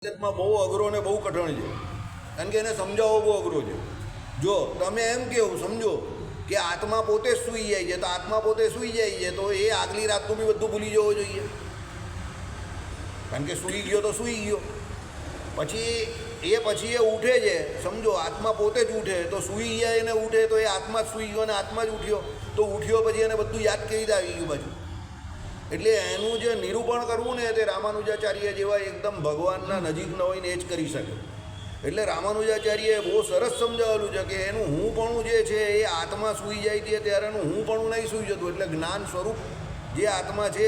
હકીકતમાં બહુ અઘરો ને બહુ કઠણ છે, કારણ કે એને સમજાવવો બહુ અઘરો છે. જો તમે એમ કહો સમજો કે આત્મા પોતે જ સૂઈ જાય છે, તો આત્મા પોતે સૂઈ જાય છે તો એ આગલી રાતનું બી બધું ભૂલી જવું જોઈએ, કારણ કે સૂઈ ગયો તો સૂઈ ગયો. પછી એ ઉઠે છે, સમજો આત્મા પોતે જ ઉઠે, તો સૂઈ જાય એને ઉઠે તો એ આત્મા જ સૂઈ ગયો અને આત્મા જ ઉઠ્યો, તો ઉઠ્યો પછી એને બધું યાદ કેવી રીતે આવી ગયું પાછું. એટલે એનું જે નિરૂપણ કરવું ને તે રામાનુજાચાર્ય જેવા એકદમ ભગવાનના નજીક ન હોય ને એ જ કરી શકે. એટલે રામાનુજાચાર્યએ બહુ સરસ સમજાવેલું છે કે એનું હુંપણું જે છે એ આત્મા સૂઈ જાય છે ત્યારે એનું હુંપણું નહીં સૂઈ જતું. એટલે જ્ઞાન સ્વરૂપ જે આત્મા છે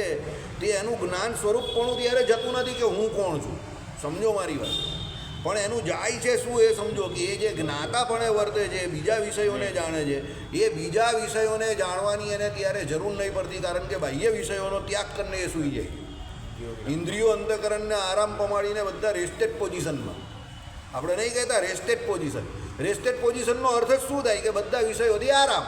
તે એનું જ્ઞાન સ્વરૂપપણું ત્યારે જતું નથી કે હું કોણ છું, સમજો મારી વાત. પણ એનું જાય છે શું એ સમજો કે એ જે જ્ઞાતાપણે વર્તે છે, બીજા વિષયોને જાણે છે, એ બીજા વિષયોને જાણવાની એને ત્યારે જરૂર નહીં પડતી, કારણ કે બાહ્ય વિષયોનો ત્યાગ કરીને એ સૂઈ જાય. ઇન્દ્રિયો અંતઃકરણને આરામ પમાડીને બધા રેસ્ટેડ પોઝિશનમાં, આપણે નહીં કહેતા રેસ્ટેડ પોઝિશન. રેસ્ટેડ પોઝિશનનો અર્થ જ શું થાય કે બધા વિષયોથી આરામ.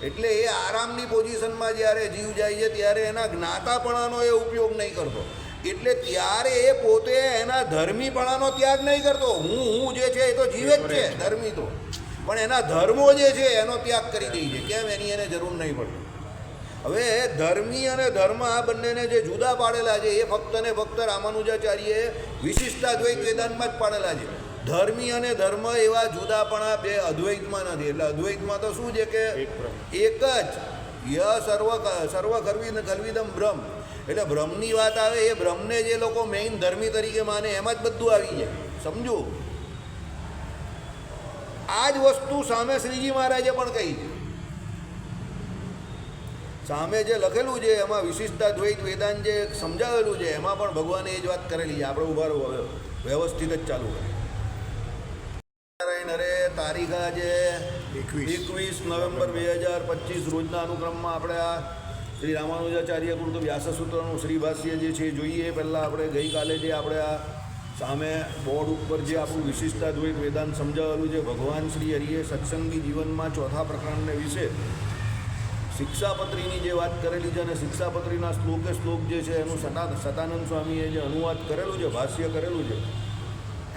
એટલે એ આરામની પોઝિશનમાં જ્યારે જીવ જાય છે ત્યારે એના જ્ઞાતાપણાનો એ ઉપયોગ નહીં કરતો. એટલે ત્યારે એ પોતે એના ધર્મીપણાનો ત્યાગ નહીં કરતો. હું જે છે એ તો જીવે જ છે ધર્મી તો, પણ એના ધર્મો જે છે એનો ત્યાગ કરી દે છે. કેમ? એની એને જરૂર નહીં પડતી. હવે ધર્મી અને ધર્મ આ બંનેને જે જુદા પાડેલા છે એ ફક્ત ને ફક્ત રામાનુજાચાર્યએ વિશિષ્ટાદ્વૈત વેદાંતમાં જ પાડેલા છે. ધર્મી અને ધર્મ એવા જુદાપણા બે અદ્વૈતમાં નથી. એટલે અદ્વૈતમાં તો શું છે કે એક જ સર્વ ખલ્વિદમ બ્રહ્મ. એટલે બ્રહ્મની વાત આવે, એ બ્રહ્મને જે લોકો મેઇન ધર્મી તરીકે માને એમાં જ બધું આવી જાય, સમજો. આ જ વસ્તુ સામે શ્રીજી મહારાજે પણ કહી છે. સામે જે લખેલું છે એમાં વિશિષ્ટાદ્વૈત વેદાંત જે સમજાવેલું છે એમાં પણ ભગવાને એ જ વાત કરેલી છે. આપણે ઉભા રહો, હવે વ્યવસ્થિત જ ચાલુ કરીએ. અરે તારીખ આજે 21 નવેમ્બર 2025 રોજના અનુક્રમમાં આપણે આ શ્રી રામાનુજાચાર્ય કૃત વ્યાસસૂત્રનું શ્રી ભાષ્ય જે છે જોઈએ. પહેલાં આપણે ગઈકાલે જે આપણે આ સામે બોર્ડ ઉપર જે આપણું વિશિષ્ટાદ્વૈત વેદાંત સમજાવેલું છે, ભગવાન શ્રી હરિએ સત્સંગી જીવનમાં ચોથા પ્રકરણને વિશે શિક્ષાપત્રીની જે વાત કરેલી છે અને શિક્ષાપત્રીના શ્લોક જે છે એનું સતાનંદ સ્વામીએ જે અનુવાદ કરેલું છે, ભાષ્ય કરેલું છે,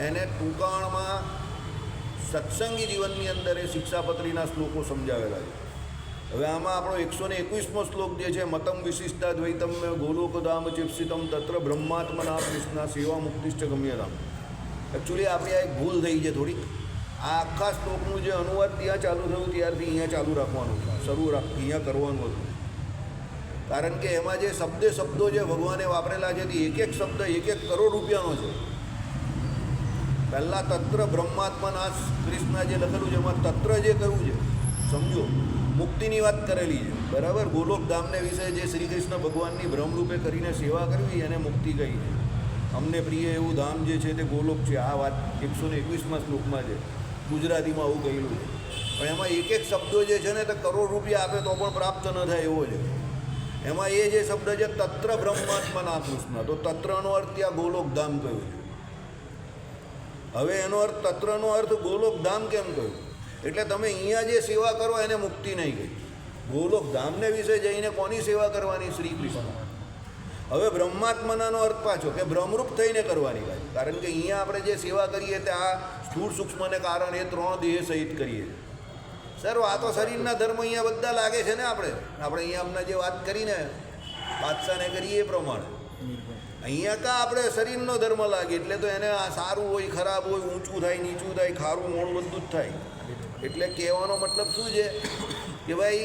એને ટૂંકાણમાં સત્સંગી જીવનની અંદર એ શિક્ષાપત્રીના શ્લોકો સમજાવેલા છે. હવે આમાં આપણો 121મો શ્લોક જે છે, મતમ વિશિષ્ટાદ્વૈતમ ગોલોકધામ ચિપ્સિતમ તત્ર બ્રહ્માત્મના કૃષ્ણા સેવા મુક્તિશ્ચ ગમ્યતામ. એકચ્યુઅલી આપણી આ એક ભૂલ થઈ છે થોડીક. આ આખા શ્લોકનું જે અનુવાદ ત્યાં ચાલુ થયું ત્યારથી અહીંયા ચાલુ રાખવાનું હતું, અહીંયા કરવાનું હતું. કારણ કે એમાં જે શબ્દો જે ભગવાને વાપરેલા છે તે એક શબ્દ 1 કરોડ રૂપિયાનો છે. પહેલાં તત્ર બ્રહ્માત્મના કૃષ્ણા જે લખેલું છે એમાં તત્ર જે કરવું છે સમજો, મુક્તિની વાત કરેલી છે, બરાબર. ગોલોકધામને વિશે જે શ્રી કૃષ્ણ ભગવાનની બ્રહ્મરૂપે કરીને સેવા કરવી એને મુક્તિ કહી છે. અમને પ્રિય એવું ધામ જે છે તે ગોલોક છે. આ વાત 121મા શ્લોકમાં છે. ગુજરાતીમાં આવું કહેલું છે. પણ એમાં એક શબ્દો જે છે ને તે કરોડ રૂપિયા આપે તો પણ પ્રાપ્ત ન થાય એવો છે. એમાં એ જે શબ્દ છે તત્ર બ્રહ્માત્મના કૃષ્ણ, તો તત્રનો અર્થ ત્યાં ગોલોકધામ કહ્યું છે. હવે એનો અર્થ તત્રનો અર્થ ગોલોકધામ કેમ કહ્યું? એટલે તમે અહીંયા જે સેવા કરો એને મુક્તિ નહીં કહી. ગોલોકધામને વિશે જઈને કોની સેવા કરવાની? શ્રી કૃષ્ણ. હવે બ્રહ્માત્મનાનો અર્થ પાછો કે બ્રહ્મરૂપ થઈને કરવાની વાત. કારણ કે અહીંયા આપણે જે સેવા કરીએ તે આ સ્થૂળ સૂક્ષ્મને કારણે 3 દેહ સહિત કરીએ. સર આ તો શરીરના ધર્મ અહીંયા બધા લાગે છે ને. આપણે અહીંયા અમને જે વાત કરીને બાદશાહને કરીએ એ પ્રમાણે અહીંયા કાં આપણે શરીરનો ધર્મ લાગે. એટલે તો એને આ સારું હોય ખરાબ હોય, ઊંચું થાય નીચું થાય, ખારું મોડું બધું જ થાય. એટલે કહેવાનો મતલબ શું છે કે ભાઈ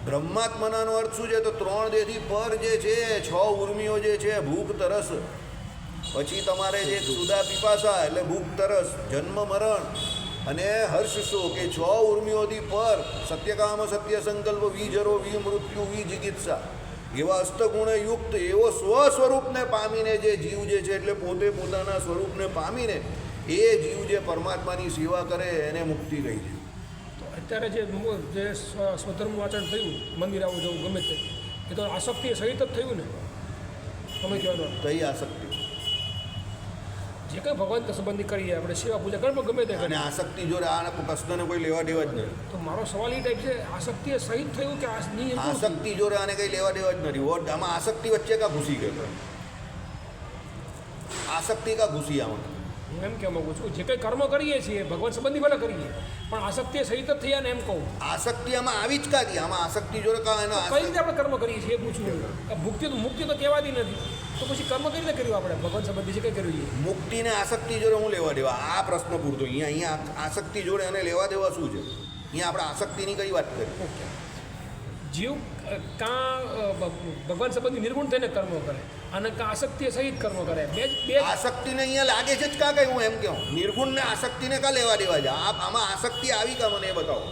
બ્રહ્માત્મનાનો અર્થ શું છે? તો 3 દેહથી પર જે છે 6 ઉર્મિઓ જે છે, ભૂખ તરસ, પછી તમારે જે સુધા પીપાસા એટલે ભૂખ તરસ, જન્મ મરણ અને હર્ષ શોક, એ 6 ઉર્મિઓથી પર સત્યકામ સત્ય સંકલ્પ વિજરો વિમૃત્યુ વિજિગિત્સા એવા અષ્ટગુણ યુક્ત એવો સ્વસ્વરૂપને પામીને જે જીવ જે છે, એટલે પોતે પોતાના સ્વરૂપને પામીને એ જીવ જે પરમાત્માની સેવા કરે એને મુક્તિ કહી છે. તો અત્યારે જે સ્વધર્મનું આચરણ થયું, મંદિર આવું જવું ગમે તે, એ તો આસક્તિ સહિત જ થયું ને. તમે કહેવાનો કઈ આસક્તિ? જે કંઈ ભગવાન સંબંધી કરીએ આપણે સેવા પૂજા કર્મ ગમે તે, અને આસક્તિ જોડે આ પ્રશ્નને કોઈ લેવા દેવા જ નથી. તો મારો સવાલ એ ટાઈપ છે, આસક્તિ એ સહિત થયું કે આસક્તિ જોડે આને કંઈ લેવા દેવા જ નથી. આમાં આસક્તિ વચ્ચે કાં ઘૂસી ગયો? આસક્તિ કા ઘૂસી આમાં? હું એમ કહેવા માગું છું જે કંઈ કર્મ કરીએ છીએ ભગવાન સંબંધી ભલે કરીએ પણ આસક્તિ સહિત જ થયા ને એમ કહું. આસક્તિ આમાં આવી જ કાથી? આમાં આસક્તિ જોડે કા એનો કઈ રીતે આપણે કર્મ કરીએ છીએ એ પૂછવું. મુક્તિ તો કહેવાતી નથી તો પછી કર્મ કઈ રીતે કર્યું આપણે ભગવાન સંબંધી છે કઈ કર્યું છે? મુક્તિને આસક્તિ જોડે હું લેવા દેવા? આ પ્રશ્ન પૂરતો. અહીંયા આસક્તિ જોડે એને લેવા દેવા શું છે? અહીંયા આપણે આસક્તિની કઈ વાત કરી? જીવ કાં ભગવાન સંબંધી નિર્ગુણ થઈને કર્મ કરે અને કાં આસક્તિ સહિત કર્મ કરે. બે આસક્તિને અહીંયા લાગે છે જ કા કઈ? હું એમ કહું નિર્ગુણને આસક્તિને કા લેવા દેવા છે? આમાં આસક્તિ આવી કા? મને એ બતાવો.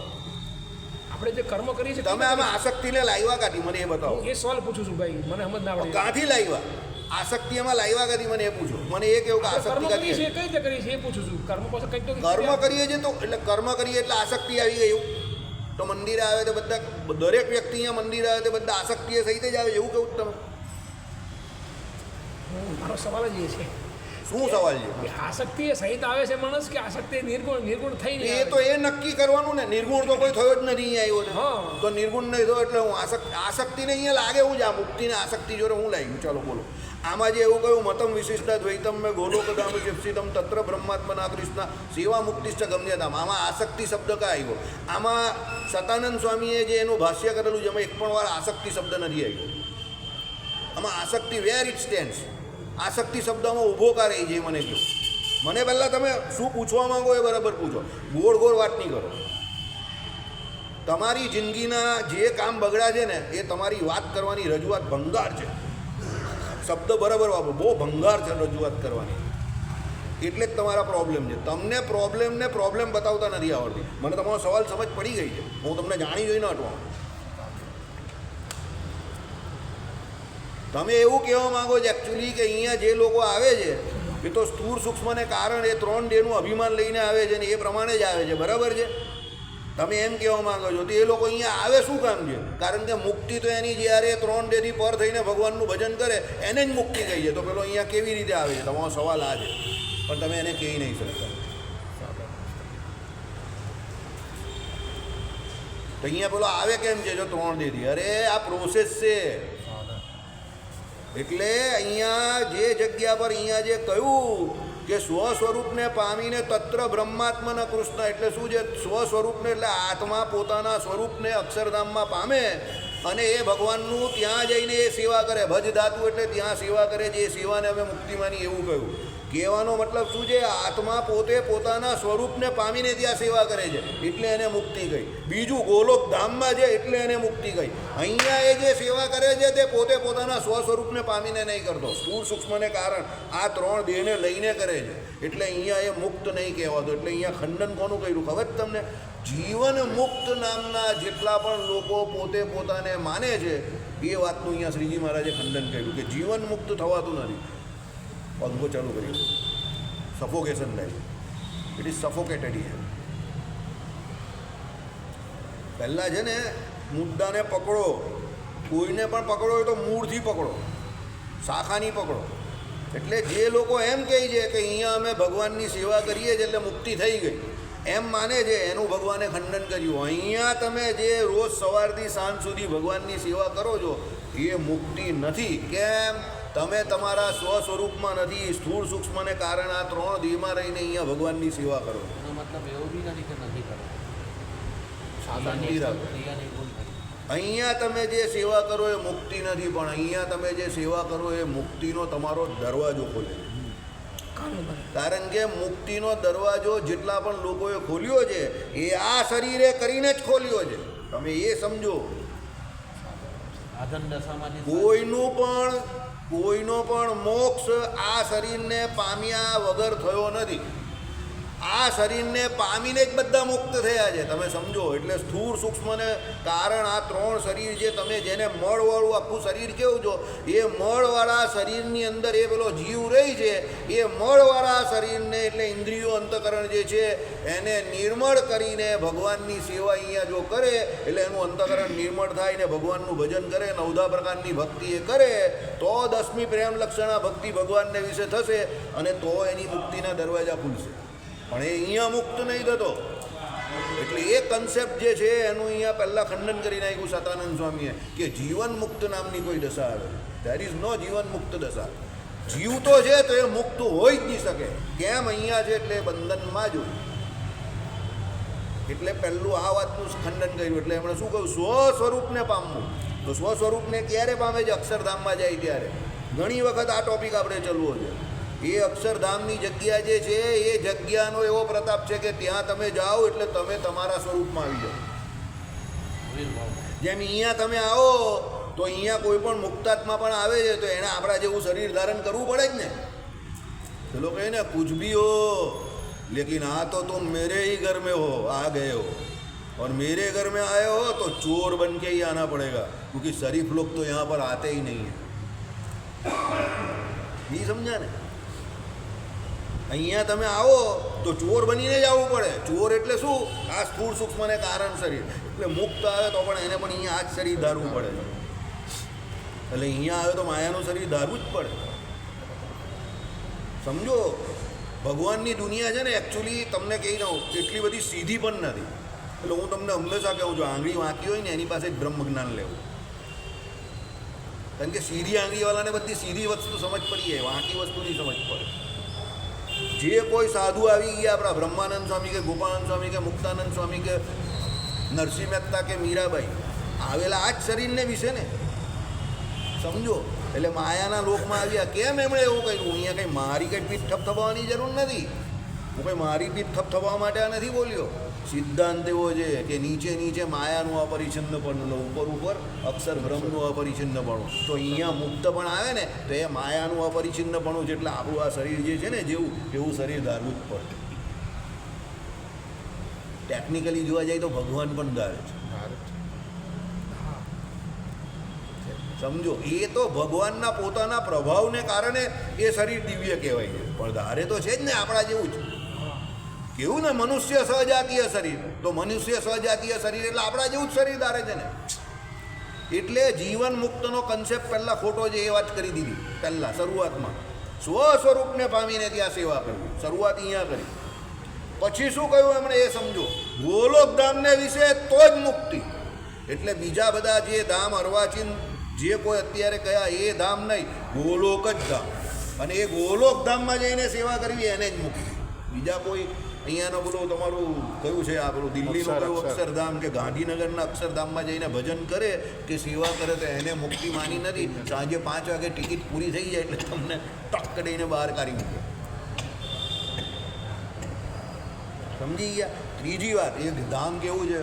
આપણે જે કર્મ કરીએ છીએ તમે આમાં આસક્તિને લાવ્યા કાથી? મને એ બતાવો. હું એ સવાલ પૂછું છું ભાઈ, મને સમજ ના પડે. કાથી લાવ્યા? આસક્તિ એમાં લાવ્યા કાથી? મને એ પૂછો. મને એ કેવું કે આસક્તિ કર્મ કરીએ કાથી? છીએ કઈ રીતે કરીએ છીએ એ પૂછું છું. કર્મ પાસે કંઈક તો કર્મ કરીએ છીએ તો એટલે કર્મ કરીએ એટલે આસક્તિ આવી ગઈ એવું? તો મંદિરે આવે તો બધા દરેક વ્યક્તિ અહીંયા મંદિરે આવે તો બધા આસક્તિએ સહિત જ આવે એવું કેવું તમે? મારો સવાલ જ એ છે શું સવાલ છે? કે આસક્તિ એ સહિત આવે છે માણસ કે આસક્તિ નિર્ગુણ થઈને એ તો એ નક્કી કરવાનું ને. નિર્ગુણ તો કોઈ થયો જ નથી અહીંયા આવ્યો હા. છે. તો નિર્ગુણ નહીં થયો એટલે હું આસક્તિને અહીંયા લાગે હું જ આ મુક્તિને આસક્તિ જોડે હું લાગ્યું? ચાલો બોલો. આમાં જે એવું કહ્યું મતમ વિશિષ્ટ દ્વૈતમ મેં ગોલોકધામ ચિપ્સિતમ તત્ર બ્રહ્માત્મના કૃષ્ણ સેવા મુક્તિશ્ચ ગમ્યતામ. આમાં આસક્તિ શબ્દ કા આવ્યો? આમાં સતાનંદ સ્વામીએ જે એનું ભાષ્ય કરેલું છે એમાં એક પણ વાર આસક્તિ શબ્દ નથી આવ્યો. આમાં આસક્તિ વેર ઇટ સ્ટેન્ડ્સ. આસક્તિ શબ્દમાં ઊભો કા રહી છે મને કહો. મને પહેલાં તમે શું પૂછવા માંગો એ બરાબર પૂછો. ગોળ ગોળ વાત નહીં કરો. તમારી જિંદગીના જે કામ બગડ્યા છે ને એ તમારી વાત કરવાની રજૂઆત ભંગાર છે. શબ્દ બરાબર વાપરો. બહુ ભંગાર છે રજૂઆત કરવાની. એટલે જ તમારા પ્રોબ્લેમ છે. તમને પ્રોબ્લેમ બતાવતા નથી આવડતી. મને તમારો સવાલ સમજ પડી ગઈ છે. હું તમને જાણી જોઈને હટવા. તમે એવું કહેવા માંગો છો એકચ્યુઅલી કે અહીંયા જે લોકો આવે છે એ તો સ્થૂળ સૂક્ષ્મને કારણે એ 3 દેહનું અભિમાન લઈને આવે છે ને એ પ્રમાણે જ આવે છે. બરાબર છે? તમે એમ કહેવા માંગો છો તો એ લોકો અહીંયા આવે શું કામ છે? કારણ કે મુક્તિ તો એની જ્યારે 3 દેહથી પર થઈને ભગવાનનું ભજન કરે એને જ મુક્તિ કહી છે. તો પેલો અહીંયા કેવી રીતે આવે છે? તમારો સવાલ આ છે. પણ તમે એને કહી નહીં શકતા. તો અહીંયા પેલો આવે કેમ છે જો 3 દેહથી? અરે આ પ્રોસેસ છે. એટલે અહીંયા જે જગ્યા પર અહીંયા જે કહ્યું કે સ્વસ્વરૂપને પામીને તત્ર બ્રહ્માત્મન કૃષ્ણ એટલે શું છે? સ્વસ્વરૂપને એટલે આત્મા પોતાના સ્વરૂપને અક્ષરધામમાં પામે અને એ ભગવાનનું ત્યાં જઈને એ સેવા કરે. ભજ ધાતુ એટલે ત્યાં સેવા કરે છે. એ સેવાને અમે મુક્તિ માની એવું કહ્યું. કહેવાનો મતલબ શું છે? આત્મા પોતે પોતાના સ્વરૂપને પામીને ત્યાં સેવા કરે છે એટલે એને મુક્તિ કહી. બીજું ગોલોક ધામમાં છે એટલે એને મુક્તિ કહી. અહીંયા એ જે સેવા કરે છે તે પોતે પોતાના સ્વસ્વરૂપને પામીને નહીં કરતો. સ્થૂળ સૂક્ષ્મને કારણ આ 3 દેહને લઈને કરે છે એટલે અહીંયા એ મુક્ત નહીં કહેવાતો. એટલે અહીંયા ખંડન કોનું કર્યું ખબર તમને? જીવન મુક્ત નામના જેટલા પણ લોકો પોતે પોતાને માને છે એ વાતનું અહીંયા શ્રીજી મહારાજે ખંડન કર્યું કે જીવન મુક્ત થવાતું નથી. પંખો ચાલુ કર્યું. સફોકેશન થાય. It is suffocated here. પહેલાં છે ને મુદ્દાને પકડો. કોઈને પણ પકડો હોય તો મૂળથી પકડો, શાખાની પકડો. એટલે જે લોકો એમ કહે છે કે અહીંયા અમે ભગવાનની સેવા કરીએ છીએ એટલે મુક્તિ થઈ ગઈ એમ માને છે એનું ભગવાને ખંડન કર્યું. અહીંયા તમે જે રોજ સવારથી સાંજ સુધી ભગવાનની સેવા કરો છો એ મુક્તિ નથી. કેમ? તમે તમારા સ્વસ્વરૂપમાં નથી. સ્થૂળ સૂક્ષ્મને કારણે આ 3 દેહમાં રહીને અહીંયા ભગવાનની સેવા કરો. મતલબ એવું બી નથી કે નથી કરો. અહીંયા તમે જે સેવા કરો એ મુક્તિ નથી, પણ અહીંયા તમે જે સેવા કરો એ મુક્તિનો તમારો દરવાજો ખોલે. કારણ કે મુક્તિનો દરવાજો જેટલા પણ લોકોએ ખોલ્યો છે એ આ શરીરે કરીને જ ખોલ્યો છે. તમે એ સમજો. કોઈનો પણ મોક્ષ આ શરીરને પામ્યા વગર થયો નથી. આ શરીરને પામીને જ બધા મુક્ત થયા છે. તમે સમજો. એટલે સ્થૂળ સૂક્ષ્મને કારણ આ 3 શરીર જે તમે જેને મળવાળું આખું શરીર કેવું છો એ મળવાળા શરીરની અંદર એ પેલો જીવ રહી છે. એ મળવાળા શરીરને એટલે ઇન્દ્રિયો અંતકરણ જે છે એને નિર્મળ કરીને ભગવાનની સેવા અહીંયા જો કરે એટલે એનું અંતકરણ નિર્મળ થાય ને ભગવાનનું ભજન કરે, 9 પ્રકારની ભક્તિ એ કરે તો 10મી પ્રેમ લક્ષણા ભક્તિ ભગવાનને વિશે થશે અને તો એની મુક્તિના દરવાજા ખુલશે. પણ એ અહીંયા મુક્ત નહીં થતો. એટલે એ કન્સેપ્ટ જે છે એનું અહીંયા પહેલાં ખંડન કરી નાખ્યું સતાનંદ સ્વામીએ કે જીવન મુક્ત નામની કોઈ દશા આવે. ધેર ઇઝ નો જીવન મુક્ત દશા. જીવ તો છે તો એ મુક્ત હોઈ જ નહીં શકે. કેમ અહીંયા છે એટલે બંધનમાં જ હોય. એટલે પહેલું આ વાતનું ખંડન કર્યું. એટલે એમણે શું કહ્યું? સ્વસ્વરૂપને પામવું. તો સ્વસ્વરૂપને ક્યારે પામે છે? અક્ષરધામમાં જાય ત્યારે. ઘણી વખત આ ટોપિક આપણે ચલવો છે. એ અક્ષરધામની જગ્યા જે છે એ જગ્યાનો એવો પ્રતાપ છે કે ત્યાં તમે જાઓ એટલે તમે તમારા સ્વરૂપમાં આવી જાઓ. જેમ અહીંયા તમે આવો તો અહીંયા કોઈ પણ મુક્તાત્મા પણ આવે છે તો એણે આપણા જેવું શરીર ધારણ કરવું પડે જ ને. ચલો કહે ને કુછ ભી હો लेकिन आ तो तुम मेरे ही घर में हो, आ गए हो, और मेरे घर में आए हो तो चोर बन के ही आना पड़ेगा, क्योंकि शरीफ लोग तो यहाँ पर आते ही नहीं है. नहीं समझा ने? અહીંયા તમે આવો તો ચોર બનીને જ આવવું પડે. ચોર એટલે શું? આ સ્થૂળ સૂક્ષ્મ ને કારણ શરીર. એટલે મુક્ત આવે તો પણ એને પણ અહીંયા આ જ શરીર ધારવું પડે. એટલે અહીંયા આવે તો માયાનું શરીર ધારવું જ પડે. સમજો, ભગવાનની દુનિયા છે ને એકચ્યુઅલી તમને કહી દઉં એટલી બધી સીધી પણ નથી. એટલે હું તમને હંમેશા કહું છું, આંગળી વાંકી હોય ને એની પાસે જ બ્રહ્મ જ્ઞાન લેવું. કારણ કે સીધી આંગળીવાળાને બધી સીધી વસ્તુ સમજ પડી જાય, વાંકી વસ્તુની સમજ પડે. જે કોઈ સાધુ આવી ગયા, આપણા બ્રહ્માનંદ સ્વામી કે ગોપાનંદ સ્વામી કે મુક્તાનંદ સ્વામી કે નરસિંહ મહેતા કે મીરાબાઈ, આવેલા આ જ શરીરને વિશે ને. સમજો, એટલે માયાના લોકમાં આવ્યા. કેમ એમણે એવું કહ્યું? અહીંયા કંઈ મારી કંઈ પીઠ થપથપાવવાની જરૂર નથી. હું કંઈ મારી પીઠ થપથપાવવા માટે આ નથી બોલ્યો. સિદ્ધાંત એવો છે કે નીચે નીચે માયાનું અપરિચ્છિન્નપણું, ઉપર ઉપર અક્ષર બ્રહ્મનું અપરિચ્છિન્નપણું. તો અહીંયા મુક્ત પણ આવે ને તો એ માયાનું અપરિચ્છિન્નપણું જેટલે આપણું આ શરીર જે છે ને જેવું એવું શરીર ધારવું જ પડે. ટેકનિકલી જોવા જાય તો ભગવાન પણ ધારે છે. સમજો, એ તો ભગવાનના પોતાના પ્રભાવને કારણે એ શરીર દિવ્ય કહેવાય છે. પણ ધારે તો છે જ ને આપણા જેવું જ. કેવું ને, મનુષ્ય સહજાતીય શરીર. તો મનુષ્ય સહજાતીય શરીર એટલે આપણા જેવું જ શરીર ધારે છે ને. એટલે જીવન મુક્તનો કન્સેપ્ટ પહેલાં ખોટો છે, એ વાત કરી દીધી પહેલાં શરૂઆતમાં. સ્વસ્વરૂપને પામીને ત્યાં સેવા કરવી, શરૂઆત અહીંયા કરી. પછી શું કહ્યું એમણે એ સમજો. ગોલોકધામને વિશે તો જ મુક્તિ. એટલે બીજા બધા જે ધામ અર્વાચીન જે કોઈ અત્યારે કયા એ ધામ નહીં, ગોલોક જ ધામ. અને એ ગોલોક ધામમાં જઈને સેવા કરવી એને જ મુક્તિ. બીજા કોઈ અહીંયાનો પેલું તમારું કયું છે આ પેલું દિલ્હીનું કયું અક્ષરધામ કે ગાંધીનગરના અક્ષરધામમાં જઈને ભજન કરે કે સેવા કરે તો એને મુક્તિ માની નથી. સાંજે 5 વાગે ટિકિટ પૂરી થઈ જાય એટલે તમને ટક દઈને બહાર કાઢી મૂકે. સમજી ગયા? ત્રીજી વાત, એ ધામ કેવું છે?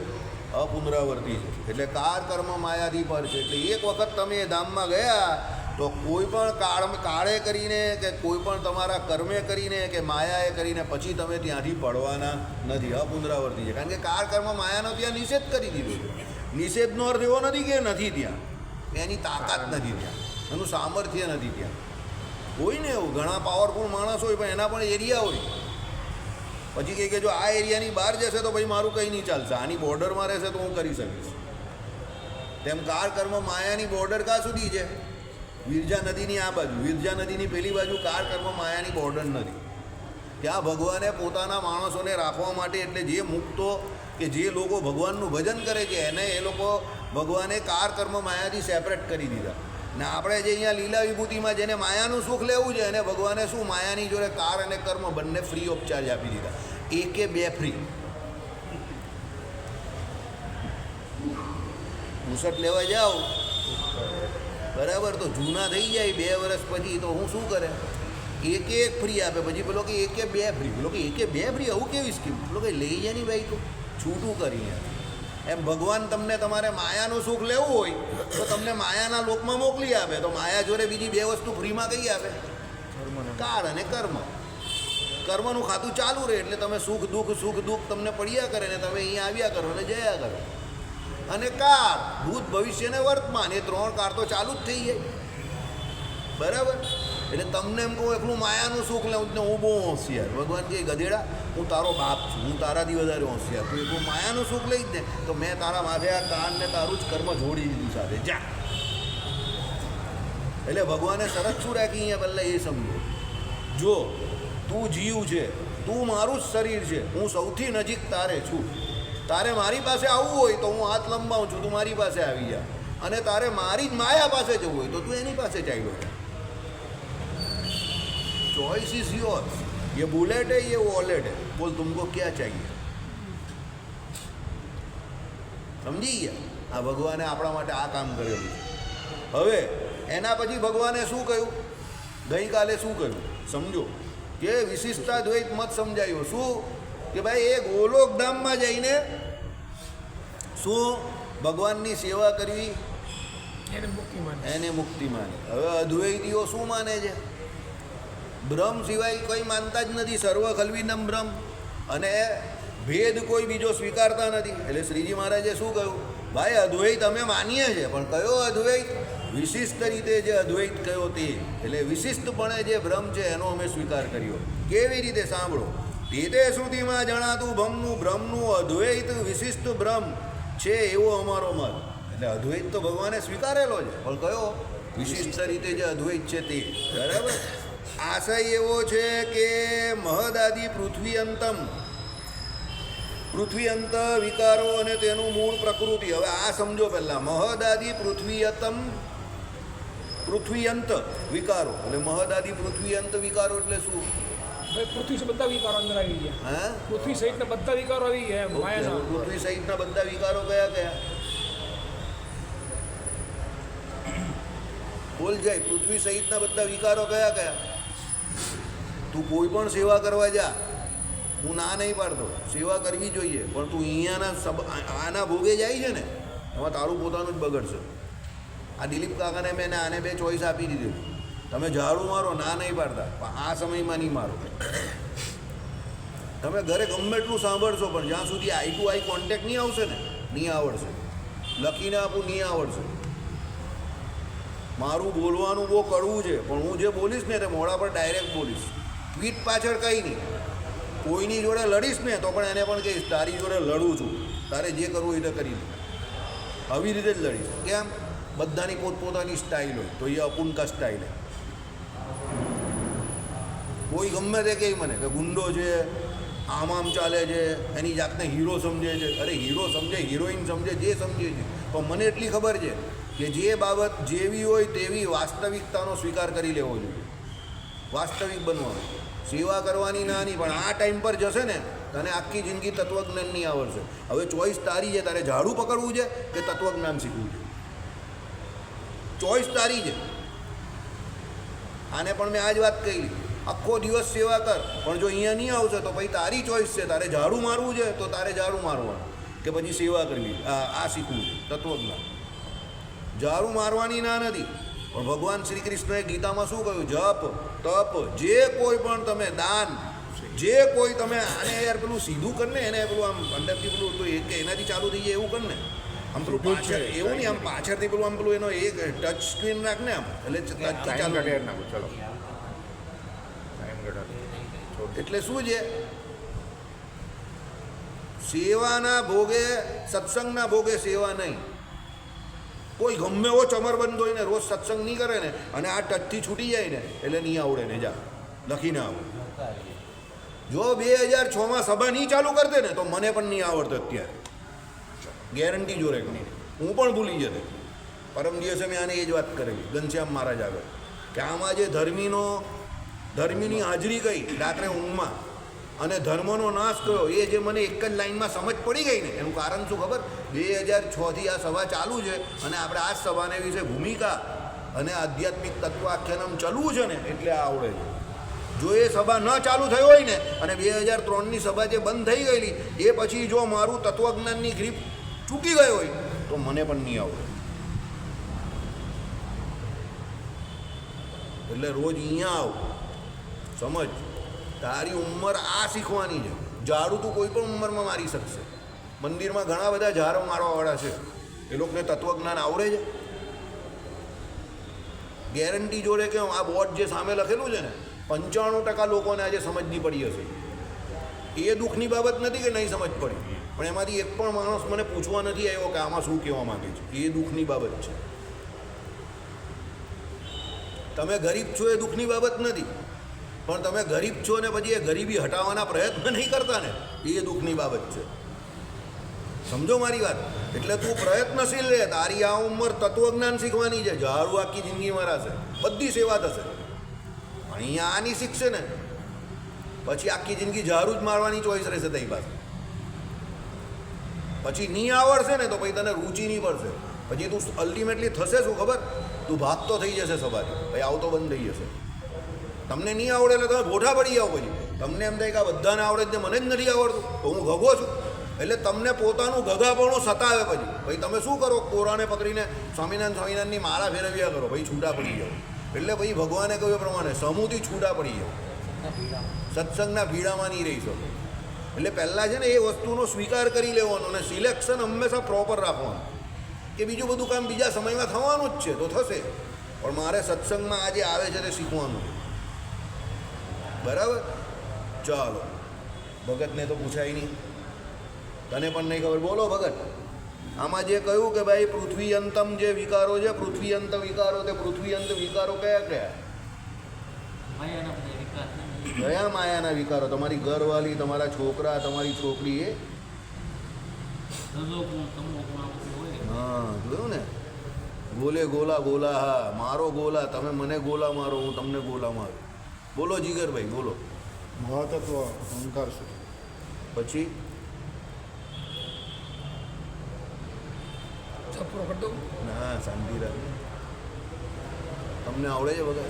અપુનરાવર્તી છે. એટલે કાર કર્મ માયાથી પર છે. એટલે એક વખત તમે એ ધામમાં ગયા તો કોઈ પણ કાળે કરીને કે કોઈ પણ તમારા કર્મે કરીને કે માયાએ કરીને પછી તમે ત્યાંથી પડવાના નથી. અપુનરાવર્તી છે. કારણ કે કાર કર્મ માયાનો ત્યાં નિષેધ કરી દીધો છે. નિષેધનો અર્થ એવો નથી કે નથી ત્યાં, એની તાકાત નથી ત્યાં, એનું સામર્થ્ય નથી ત્યાં. હોય ને એવું, ઘણા પાવરફુલ માણસ હોય પણ એના પણ એરિયા હોય. પછી કહે કે જો આ એરિયાની બહાર જશે તો ભાઈ મારું કંઈ નહીં ચાલશે, આની બોર્ડરમાં રહેશે તો હું કરી શકીશ. તેમ કાર કર્મ માયાની બોર્ડર ક્યાં સુધી છે? વિરજા નદીની આ બાજુ, વિરજા નદીની પેલી બાજુ કાર કર્મ માયાની બોર્ડર નથી. ત્યાં ભગવાને પોતાના માણસોને રાખવા માટે, એટલે જે મુક્તો કે જે લોકો ભગવાનનું ભજન કરે છે એને એ લોકો ભગવાને કાર કર્મ માયાથી સેપરેટ કરી દીધા. ને આપણે જે અહીંયા લીલા વિભૂતિમાં જેને માયાનું સુખ લેવું છે એને ભગવાને શું માયાની જોડે કાર અને કર્મ બંને ફ્રી ઓફ ચાર્જ આપી દીધા. એકે બે ફ્રી. મુસટ લેવા જાઓ બરાબર, તો જૂના થઈ જાય 2 વર્ષ પછી તો હું શું કરે? એક ફ્રી આપે. પછી પેલો કે એકે બે ફ્રી. પેલો કે એકે બે ફ્રી, આવું કેવી સ્કીમ? પેલો કંઈ લઈ જાય નહીં ભાઈ, તો છૂટું કરીને. એમ ભગવાન તમને તમારે માયાનું સુખ લેવું હોય તો તમને માયાના લોકમાં મોકલી આપે. તો માયા જોડે બીજી 2 વસ્તુ ફ્રીમાં કઈ આપે? કાર અને કર્મ. કર્મનું ખાતું ચાલુ રહે એટલે તમે સુખ દુઃખ તમને પડ્યા કરે ને તમે અહીંયા આવ્યા કરો અને જયા કરો. અને કાર ભૂત ભવિષ્ય ને વર્તમાન, એ 3 કાર તો ચાલુ જ થઈ જાય. બરાબર? એટલે તમને એમ કહું એકલું માયાનું સુખ લેવું ને હું બહુ હોશિયાર. ભગવાન કહે ગધેડા, હું તારો બાપ છું, હું તારાથી વધારે હોશિયાર. તું એકલું માયાનું સુખ લઈ જ ને તો મેં તારા માથે આ કાનને તારું જ કર્મ જોડી દીધું સાથે, જા. એટલે ભગવાને શરત શું રાખી અહીંયા પહેલાં એ સમજો. જો તું જીવ છે, તું મારું જ શરીર છે, હું સૌથી નજીક તારે છું. તારે મારી પાસે આવવું હોય તો હું હાથ લંબાવું છું, તું મારી પાસે આવી જા. અને તારે મારી જ માયા પાસે જવું હોય તો તું એની પાસે ચાલ્યો જા. Choice is yours. ये बुलेट है, ये वॉलेट है, बोल तुमको क्या चाहिए. સમજી ગયા? આ ભગવાને આપણા માટે આ કામ કરેલું છે. હવે એના પછી ભગવાને શું કહ્યું? ગઈકાલે શું કહ્યું સમજો કે વિશિષ્ટા દ્વૈત મત સમજાયું. શું કે ભાઈ એ ગોલોકધામમાં જઈને શું ભગવાનની સેવા કરવી, એને મુક્તિ માને. એને મુક્તિ માને. હવે અદ્વૈતીઓ શું માને છે? બ્રહ્મ સિવાય કંઈ માનતા જ નથી, સર્વ ખલવિનમ બ્રહ્મ, અને ભેદ કોઈ બીજો સ્વીકારતા નથી. એટલે શ્રીજી મહારાજે શું કહ્યું? ભાઈ અદ્વૈત અમે માનીએ છીએ, પણ કયો અદ્વૈત? વિશિષ્ટ રીતે જે અદ્વૈત કયો તે. એટલે વિશિષ્ટપણે જે બ્રહ્મ છે એનો અમે સ્વીકાર કર્યો. કેવી રીતે? સાંભળો. તે શ્રુતિમાં જણાતું બ્રહ્મનું અદ્વૈત વિશિષ્ટ બ્રહ્મ છે એવો અમારો મત. એટલે અદ્વૈત તો ભગવાને સ્વીકારેલો છે, પણ કયો? વિશિષ્ટ રીતે જે અદ્વૈત છે તે. બરાબર. આશય એવો છે કે મહદાદિ પૃથ્વી અંત વિકારો અને તેનું મૂળ પ્રકૃતિ. હવે આ સમજો પહેલાં. મહદાદિ પૃથ્વી અંત વિકારો. એટલે મહદાદિ પૃથ્વી અંત વિકારો એટલે શું? ભાઈ પૃથ્વી સે બધા વિકારો અંદર આવી ગયા. હા, પૃથ્વી સહિતના બધા વિકારો આવી ગયા એમ માયાના. પૃથ્વી સહિતના બધા વિકારો કયા કયા? બોલ જાય. પૃથ્વી સહિતના બધા વિકારો કયા કયા? તું કોઈ પણ સેવા કરવા જા, હું ના નહીં પાડતો, સેવા કરવી જોઈએ, પણ તું અહીંયાના આના ભોગે જાય છે ને, એમાં તારું પોતાનું જ બગડશે. આ દિલીપ કાકાને મેં આને 2 ચોઈસ આપી દીધી. તમે ઝાડુ મારો, ના નહીં પાડતા, પણ આ સમયમાં નહીં મારો. તમે ઘરે ગમે એટલું સાંભળશો, પણ જ્યાં સુધી આઈ ટુ આઈ કોન્ટેક્ટ નહીં આવશે ને, નહીં આવડશે. લખીને આપું, નહીં આવડશે. મારું બોલવાનું બહુ કડવું છે, પણ હું જે બોલીશ ને તે મોઢા પર ડાયરેક્ટ બોલીશ. પીઠ પાછળ કંઈ નહીં. કોઈની જોડે લડીશ ને તો પણ એને પણ કહીશ તારી જોડે લડું છું, તારે જે કરવું એ તો કરી દે. આવી રીતે જ લડીશ. કેમ? બધાની પોતપોતાની સ્ટાઇલ હોય, તો એ અપુનકા સ્ટાઇલ. કોઈ ગમે તે કહે મને કે ગુંડો છે, આમ ચાલે છે, એની જાતને હીરો સમજે છે. અરે હીરો સમજે, હિરોઈન સમજે, જે સમજે છે, પણ મને એટલી ખબર છે કે જે બાબત જેવી હોય તેવી વાસ્તવિકતાનો સ્વીકાર કરી લેવો જોઈએ. વાસ્તવિક બનવાનું. સેવા કરવાની ના નહીં, પણ આ ટાઈમ પર જશે ને તને આખી જિંદગી તત્વજ્ઞાનની આવડશે. હવે ચોઈસ તારી છે, તારે ઝાડુ પકડવું છે કે તત્વજ્ઞાન શીખવું છે. ચોઈસ તારી છે. આને પણ મેં આ જ વાત કહી. આખો દિવસ સેવા કર, પણ જો અહીંયા નહીં આવશે તો પછી તારી ચોઈસ છે. તારે ઝાડુ મારવું છે તો તારે ઝાડુ મારવાનું, કે પછી સેવા કરવી, આ શીખવું છે તત્વજ્ઞાન. ઝાડુ મારવાની ના નથી, પણ ભગવાન શ્રી કૃષ્ણએ ગીતામાં શું કહ્યું? જપ, તપ, જે કોઈ પણ તમે દાન, જે કોઈ તમે આને યાર પેલું સીધું કર ને, એને પેલું આમ અંદરથી પેલું તો કે એનાથી ચાલુ થઈ જાય એવું કર ને. આમ પેલું પાછળ એવું નહીં, આમ પાછળથી પેલું આમ પેલું એનો એક ટચ સ્ક્રીન રાખ ને આમ, એટલે ચાલુ. એટલે શું છે? સેવાના ભોગે, સત્સંગના ભોગે સેવા નહીં. કોઈ ગમે એવો ચમરબંધ હોય ને, રોજ સત્સંગ નહીં કરે ને, અને આ ટચથી છૂટી જાય ને, એટલે નહીં આવડે ને. જા લખીને આવો. જો 2006માં સભા નહીં ચાલુ કરતે ને તો મને પણ નહીં આવડતો અત્યારે. ગેરંટી જોડે નહીં. હું પણ ભૂલી જતો. પરમ દિવસે મેં આને એ જ વાત કરેલી ઘનશ્યામ મહારાજ આગળ, કે આમાં જે ધર્મીની હાજરી ગઈ રાત્રે ઊંઘમાં, અને ધર્મનો નાશ કર્યો, એ જે મને એક જ લાઈનમાં સમજ પડી ગઈ ને, એનું કારણ શું ખબર? 2006થી આ સભા ચાલુ છે, અને આપણે આ સભાને વિશે ભૂમિકા અને આધ્યાત્મિક તત્વ આખ્યાનમ ચાલવું છે ને, એટલે આ આવડે છે. જો એ સભા ન ચાલુ થઈ હોય ને, અને 2003ની સભા જે બંધ થઈ ગયેલી, એ પછી જો મારું તત્વજ્ઞાનની ગ્રીપ ચૂકી ગયો હોય તો મને પણ નહીં આવડે. એટલે રોજ અહીંયા આવ. સમજ, તારી ઉંમર આ શીખવાની છે. ઝાડુ તું કોઈ પણ ઉંમરમાં મારી શકશે. મંદિરમાં ઘણા બધા ઝાડો મારવાવાળા છે, એ લોકોને તત્વજ્ઞાન આવડે છે. ગેરંટી જોડે કે આ બોર્ડ જે સામે લખેલું છે ને, 95% લોકોને આજે સમજ નહીં પડી હશે. એ દુઃખની બાબત નથી કે નહીં સમજ પડી, પણ એમાંથી એક પણ માણસ મને પૂછવા નથી આવ્યો કે આમાં શું કહેવા માંગે છે. એ દુઃખની બાબત છે. તમે ગરીબ છો એ દુઃખની બાબત નથી, પણ તમે ગરીબ છો ને પછી એ ગરીબી હટાવવાના પ્રયત્ન નહીં કરતા ને, એ દુઃખની બાબત છે. સમજો મારી વાત? એટલે તું પ્રયત્નશીલ રહે. તારી આ ઉંમર તત્વજ્ઞાન શીખવાની છે. ઝાડુ આખી જિંદગી મારાશે, બધી સેવા થશે, પણ અહીંયા આની શીખશે ને પછી આખી જિંદગી ઝાડુ જ મારવાની ચોઈસ રહેશે તારી પાસે. પછી નહીં આવડશે ને તો પછી તને રુચિ નહીં પડશે. પછી તું અલ્ટિમેટલી થશે શું ખબર, તું ભાગતો થઈ જશે સવારે, પછી આવતો બંધ થઈ જશે. તમને નહીં આવડે એટલે તમે ભોઠા પડી જાઓ. પછી તમને એમ થાય કે આ બધાને આવડે છે, મને જ નથી આવડતું, તો હું ગગો છું. એટલે તમને પોતાનું ગગાપણું સતાવે. પછી તમે શું કરો, કોરાને પકડીને સ્વામિનારાયણની માળા ફેરવ્યા કરો, પછી છૂટા પડી જાઓ. એટલે પછી ભગવાને કહ્યું એ પ્રમાણે સમૂહથી છૂટા પડી જાઓ, સત્સંગના ભીડામાં નહીં રહી શકો. એટલે પહેલાં છે ને એ વસ્તુનો સ્વીકાર કરી લેવાનો અને સિલેક્શન હંમેશા પ્રોપર રાખવાનું, કે બીજું બધું કામ બીજા સમયમાં થવાનું જ છે તો થશે, પણ મારે સત્સંગમાં આજે આવે છે તે શીખવાનું. બરાબર? ચાલો, ભગતને તો પૂછાય નહીં, તને પણ નહીં ખબર. બોલો ભગત, આમાં જે કહ્યું કે ભાઈ પૃથ્વી અંતમ જે વિકારો છે, પૃથ્વી અંત વિકારો, તે પૃથ્વી અંત વિકારો કયા કયા? કયા માયાના વિકારો? તમારી ઘરવાળી, તમારા છોકરા, તમારી છોકરી, એ હા જોયું ને. ગોલે ગોલા ગોલા, હા મારો ગોલા, તમે મને ગોલા મારો, હું તમને ગોલા મારું. બોલો જીગરભાઈ, બોલો. મહતત્વ અહંકાર શું? પછી છપરો કરી દઉં. ના શાંતિ રાખ. તમને આવડે છે વગર?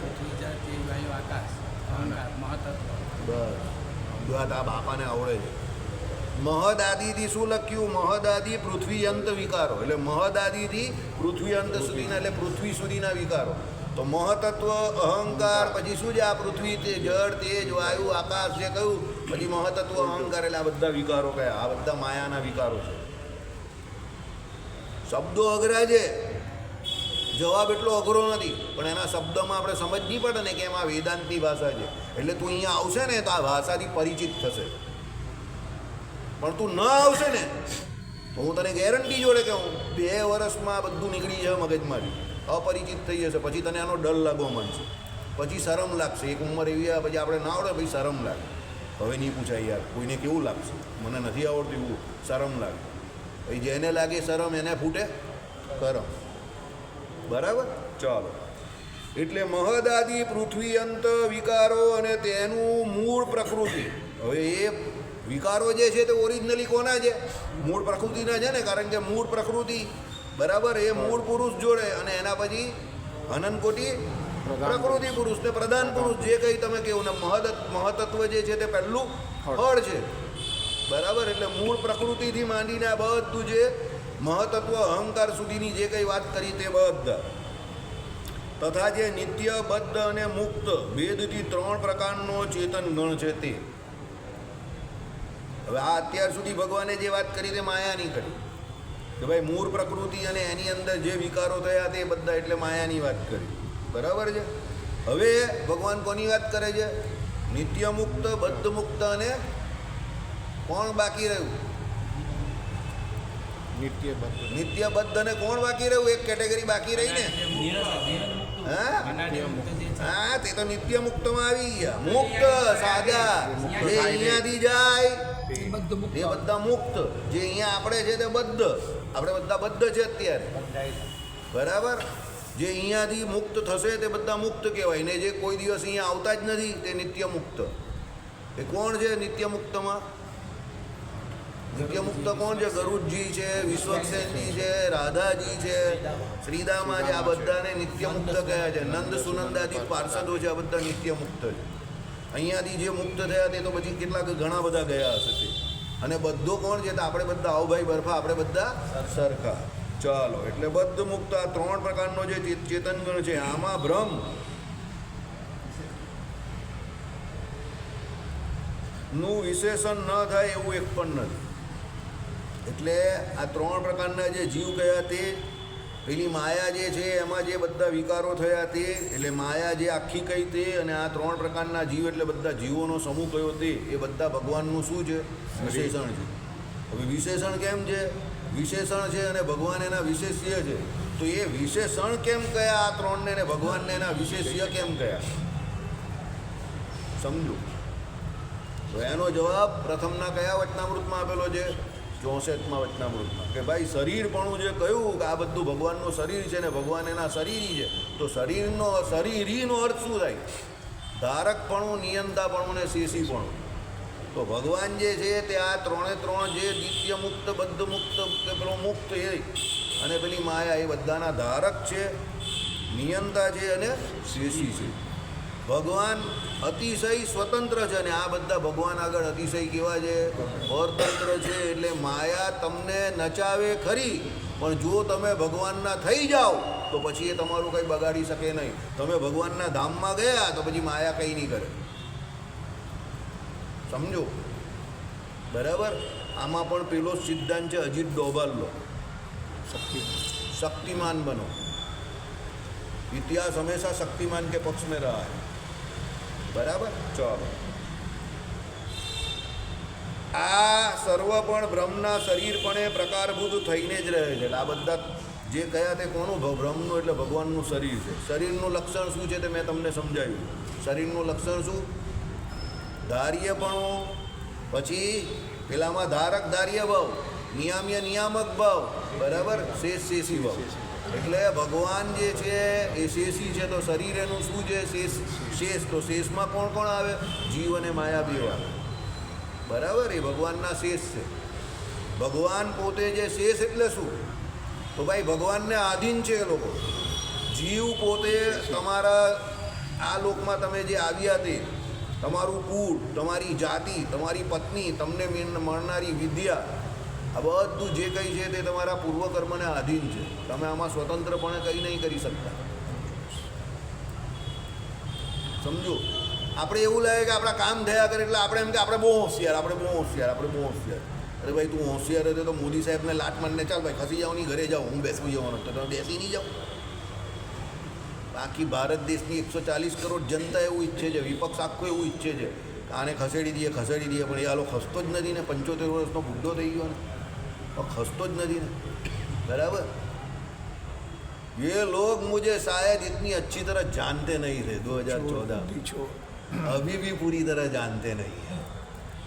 બસ વાત આ બાપાને આવડે છે. મહદાદિથી શું લખ્યું? મહદાદિ પૃથ્વી અંત વિકારો, એટલે મહદાદિથી પૃથ્વી અંત સુધીના, એટલે પૃથ્વી સુધીના વિકારો. તો મહતત્વ અહંકાર, પછી શું છે આ પૃથ્વી, તે જળ, તેજ, વાયુ, આકાશ જે કહ્યું, પછી મહતત્વ અહંકાર, એટલે આ બધા વિકારો કયા? આ બધા માયાના વિકારો છે. શબ્દો અઘરા છે, જવાબ એટલો અઘરો નથી, પણ એના શબ્દમાં આપણે સમજ નહીં પડે ને કે એમાં વેદાંતની ભાષા છે. એટલે તું અહીંયા આવશે ને તો આ ભાષાથી પરિચિત થશે, પણ તું ન આવશે ને તો હું તને ગેરંટી જોડે કે હું 2 વર્ષમાં બધું નીકળી જાય મગજમાંથી, અપરિચિત થઈ જશે. પછી તને આનો ડર લાગવા માંડશે, પછી શરમ લાગશે. એક ઉંમર એવી આવે પછી આપણે ના આવડે, પછી શરમ લાગે. હવે નહીં પૂછાય યાર, કોઈને કેવું લાગશે, મને નથી આવડતું એવું, શરમ લાગે. પછી જેને લાગે શરમ એને ફૂટે કરમ. બરાબર? ચાલો, એટલે મહદાદિ પૃથ્વી અંત વિકારો અને તેનું મૂળ પ્રકૃતિ. હવે એ વિકારો જે છે તે ઓરિજિનલી કોના છે? મૂળ પ્રકૃતિના છે ને, કારણ કે મૂળ પ્રકૃતિ, બરાબર, એ મૂળ પુરુષ જોડે અને એના પછી અનંત કોટી પ્રકૃતિ પુરુષ ને પ્રધાન પુરુષ, જે કંઈ તમે કહો ને, મહતત્વ જે છે તે પહેલું ફળ છે. બરાબર? એટલે મૂળ પ્રકૃતિથી માંડીને આ બધું જે મહતત્વ અહંકાર સુધીની જે કંઈ વાત કરી તે બધા, તથા જે નિત્ય, બદ્ધ અને મુક્ત ભેદથી 3 પ્રકારનો ચેતન ગણ છે તે. હવે આ અત્યાર સુધી ભગવાને જે વાત કરી તે માયાની કરી, કે ભાઈ મૂળ પ્રકૃતિ અને એની અંદર જે વિકારો થયા તે બધા, એટલે માયાની વાત કરી. બરાબર છે? હવે ભગવાન કોની વાત કરે છે? નિત્ય મુક્ત, બદ્ધ મુક્ત અને કોણ બાકી રહ્યું? નિત્ય બદ્ધ અને કોણ બાકી રહ્યું? એક કેટેગરી બાકી રહી ને. હા, તે તો નિત્ય મુક્તમાં આવી ગયા. મુક્ત સાદા, જે અહીંયાથી જાય એ બધા મુક્ત. જે અહીંયા આપણે છે તે બદ્ધ, આપણે બધા બદ્ધ છે અત્યારે. બરાબર? જે અહીંયાથી મુક્ત થશે તે બધા મુક્ત કહેવાય, ને જે કોઈ દિવસ અહીંયા આવતા જ નથી તે નિત્ય મુક્ત. એ કોણ છે નિત્ય મુક્તમાં? નિત્ય મુક્ત કોણ છે? ગરુડજી છે, વિશ્વક્ષેનજી છે, રાધાજી છે, શ્રીદામા છે. આ બધાને નિત્ય મુક્ત કહ્યા છે. નંદ સુનંદાદી પાર્ષદો છે, આ બધા નિત્ય મુક્ત છે. અહીંયાથી જે મુક્ત થયા તે તો પછી કેટલાક ઘણા બધા ગયા હશે તે. અને બધો કોણ છે? તો આપણે બધા આવો ભાઈ બરફા, આપણે બધા સરખા. ચાલો, એટલે બદ્ધ મુક્ત આ 3 પ્રકારનો જે ચેતનગણ છે, આમાં ભ્રમ નું વિશેષણ ન થાય એવું એક પણ નથી. એટલે આ 3 પ્રકારના જે જીવ કયા તે, પેલી માયા જે છે એમાં જે બધા વિકારો થયા તે, એટલે માયા જે આખી કઈ તે, અને આ 3 પ્રકારના જીવ એટલે બધા જીવોનો સમૂહ કયો તે, એ બધા ભગવાનનું શું છે? વિશેષણ છે. હવે વિશેષણ કેમ છે? વિશેષણ છે અને ભગવાન એના વિશેષ્ય છે. તો એ વિશેષણ કેમ કયા આ 3ને, અને ભગવાનને એના વિશેષ્ય કેમ કયા? સમજો. તો એનો જવાબ પ્રથમના કયા વચનામૃતમાં આપેલો છે? 64મા વચનામૃતમાં, કે ભાઈ શરીરપણું જે કહ્યું કે આ બધું ભગવાનનું શરીર છે ને ભગવાન એના શરીરી છે, તો શરીરનો અર્થ શું થાય? ધારકપણું, નિયંતાપણું ને શેષીપણું. તો ભગવાન જે છે તે આ ત્રણે ત્રણ જે નિત્ય મુક્ત, બદ્ધ મુક્ત કે પેલો મુક્ત એ અને પેલી માયા એ બધાના ધારક છે, નિયંતા છે અને શેષી છે. ભગવાન અતિશય સ્વતંત્ર છે અને આ બધા ભગવાન આગળ અતિશય કેવા છે? પરતંત્ર છે. એટલે માયા તમને નચાવે ખરી, પણ જો તમે ભગવાનના થઈ જાઓ તો પછી એ તમારું કંઈ બગાડી શકે નહીં. તમે ભગવાનના ધામમાં ગયા તો પછી માયા કંઈ નહીં કરે. સમજો બરાબર? આમાં પણ પેલો સિદ્ધાંત છે અજીત ડોભાલનો, શક્તિમાન બનો. इतिहास हमेशा शक्तिमान के पक्ष में रहा है. बराबर. चलो, આ સર્વ પણ બ્રહ્મના શરીરપણે પ્રકારભૂત થઈને જ રહે છે. આ બધા જે કયા તે કોનું? બ્રહ્મનું એટલે ભગવાનનું શરીર છે. શરીરનું લક્ષણ શું છે તે મેં તમને સમજાવ્યું. શરીરનું લક્ષણ શું? ધાર્યપણું, પછી પેલામાં ધારક ધાર્ય ભાવ, નિયામ્ય નિયામક ભાવ, બરાબર, શેષ શેષી ભાવ. એટલે ભગવાન જે છે એ શેષી છે, તો શરીર એનું શું છે? શેષ. તો શેષમાં કોણ કોણ આવે? જીવ અને માયા બે આવે. બરાબર, એ ભગવાનના શેષ છે. ભગવાન પોતે જે શેષ એટલે શું? તો ભાઈ ભગવાનને આધીન છે એ લોકો. જીવ પોતે તમારા આ લોકમાં તમે જે આવ્યા તે તમારું કુળ, તમારી જાતિ, તમારી પત્ની, તમને મળનારી વિદ્યા, આ બધું જે કંઈ છે તે તમારા પૂર્વકર્મને આધીન છે. તમે આમાં સ્વતંત્રપણે કંઈ નહીં કરી શકતા. સમજો, આપણે એવું લાગે કે આપણા કામ થયા કરે એટલે આપણે એમ કે આપણે બહુ હોશિયાર, આપણે બહુ હોશિયાર. અરે ભાઈ તું હોશિયાર હતો તો મોદી સાહેબને લાટ મારને ચાલ ભાઈ ખસી જાઓ, નહીં ઘરે જાઓ, હું બેસી જવાનો તો તમે બેસી નહીં જાઓ. બાકી ભારત દેશની 140 કરોડ જનતા એવું ઈચ્છે છે, વિપક્ષ આખો એવું ઈચ્છે છે કે આને ખસેડી દઈએ, પણ એ હાલો ખસતો જ નથી ને. 75 વર્ષનો બુઢ્ઢો થઈ ગયો ને, તો ખસતો જ નથી ને. બરાબર. ये लोग मुझे शायद इतनी अच्छी तरह जानते नहीं थे 2014, अभी भी पूरी तरह जानते नहीं है.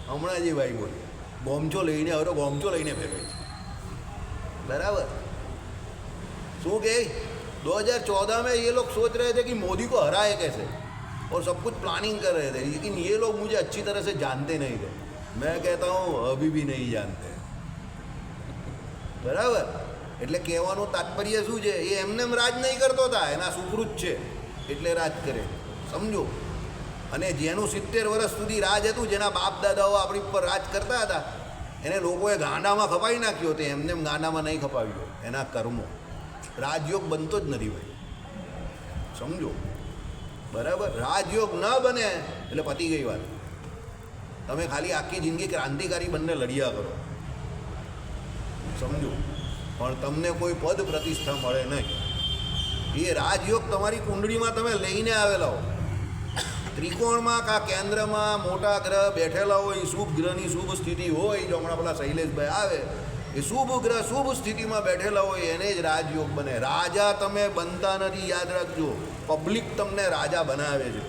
હમણાં જે ભાઈ બોલે ગોમચો લઈને હવે તો ગોમચો લઈને ફેરવે છે. बराबर. શું કે 2014 में ये लोग सोच रहे थे कि मोदी को हराए कैसे और सब कुछ प्लानिंग कर रहे थे, लेकिन ये लोग मुझे अच्छी तरह से जानते नहीं थे. मैं कहता हूँ अभी भी नहीं जानते. बराबर. એટલે કહેવાનું તાત્પર્ય શું છે? એ એમને રાજ નહીં કરતો હતા, એના સુકૃત છે એટલે રાજ કરે. સમજો. અને જેનું 70 વર્ષ સુધી રાજ હતું, જેના બાપ દાદાઓ આપણી ઉપર રાજ કરતા હતા, એને લોકોએ ગાંડામાં ખપાઈ નાખ્યો. તે એમને ગાંડામાં નહીં ખપાવ્યો, એના કર્મો. રાજયોગ બનતો જ નથી ભાઈ. સમજો. બરાબર. રાજયોગ ન બને એટલે પતી ગઈ વાત. તમે ખાલી આખી જિંદગી ક્રાંતિકારી બંને લડ્યા કરો. સમજો. પણ તમને કોઈ પદ પ્રતિષ્ઠા મળે નહીં. એ રાજયોગ તમારી કુંડળીમાં તમે લઈને આવેલા હો. ત્રિકોણમાં કા કેન્દ્રમાં મોટા ગ્રહ બેઠેલા હોય, શુભ ગ્રહની શુભ સ્થિતિ હોય, જો હમણાં પેલા શૈલેષભાઈ આવે એ શુભ ગ્રહ શુભ સ્થિતિમાં બેઠેલા હોય એને જ રાજયોગ બને. રાજા તમે બનતા નથી, યાદ રાખજો. પબ્લિક તમને રાજા બનાવે છે.